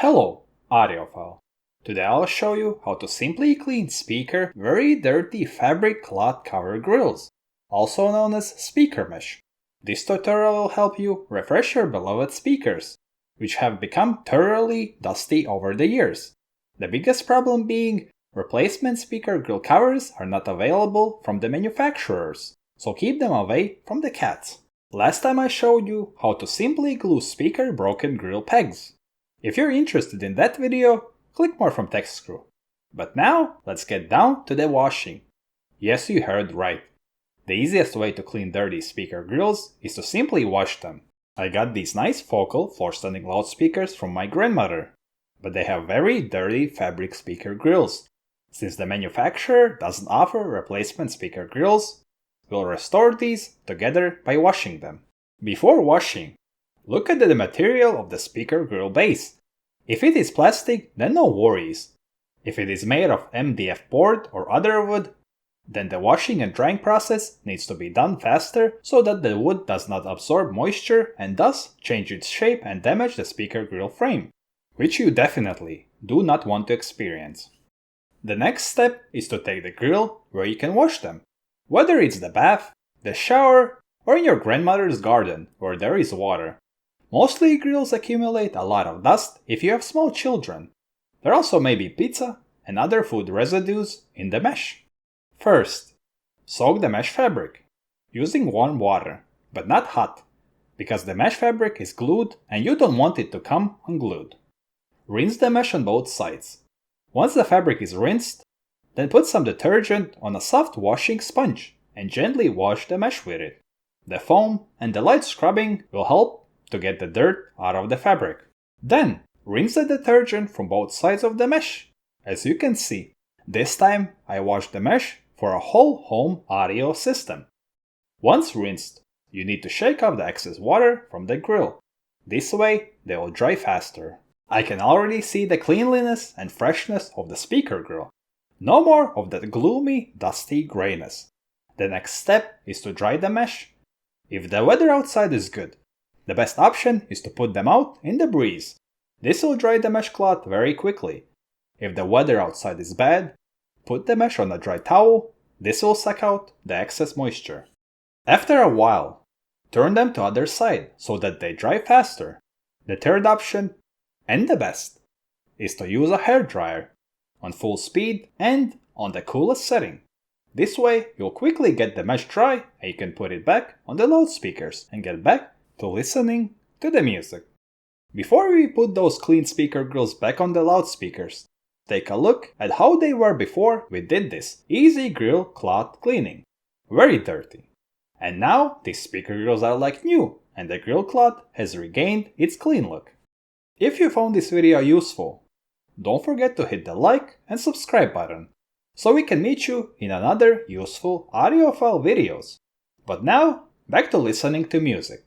Hello, audiophile. Today I'll show you how to simply clean speaker very dirty fabric cloth cover grills, also known as speaker mesh. This tutorial will help you refresh your beloved speakers, which have become thoroughly dusty over the years. The biggest problem being replacement speaker grill covers are not available from the manufacturers, so keep them away from the cats. Last time I showed you how to simply glue speaker broken grill pegs. If you're interested in that video, click more from text screw. But now, let's get down to the washing. Yes, you heard right. The easiest way to clean dirty speaker grills is to simply wash them. I got these nice focal floor standing loudspeakers from my grandmother, but they have very dirty fabric speaker grills. Since the manufacturer doesn't offer replacement speaker grills, we'll restore these together by washing them. Before washing, look at the material of the speaker grill base. If it is plastic, then no worries. If it is made of MDF board or other wood, then the washing and drying process needs to be done faster so that the wood does not absorb moisture and thus change its shape and damage the speaker grill frame, which you definitely do not want to experience. The next step is to take the grill where you can wash them, whether it's the bath, the shower, or in your grandmother's garden where there is water. Mostly grills accumulate a lot of dust if you have small children. There also may be pizza and other food residues in the mesh. First, soak the mesh fabric, using warm water, but not hot, because the mesh fabric is glued and you don't want it to come unglued. Rinse the mesh on both sides. Once the fabric is rinsed, then put some detergent on a soft washing sponge and gently wash the mesh with it. The foam and the light scrubbing will help to get the dirt out of the fabric. Then, rinse the detergent from both sides of the mesh. As you can see, this time I washed the mesh for a whole home audio system. Once rinsed, you need to shake off the excess water from the grill. This way, they will dry faster. I can already see the cleanliness and freshness of the speaker grill. No more of that gloomy, dusty grayness. The next step is to dry the mesh. If the weather outside is good, the best option is to put them out in the breeze. This will dry the mesh cloth very quickly. If the weather outside is bad, put the mesh on a dry towel. This will suck out the excess moisture. After a while, turn them to other side so that they dry faster. The third option, and the best, is to use a hairdryer on full speed and on the coolest setting. This way, you'll quickly get the mesh dry and you can put it back on the loudspeakers and get back to listening to the music. Before we put those clean speaker grills back on the loudspeakers, take a look at how they were before we did this easy grill cloth cleaning. Very dirty. And now these speaker grills are like new and the grill cloth has regained its clean look. If you found this video useful, don't forget to hit the like and subscribe button so we can meet you in another useful audiophile videos. But now, back to listening to music.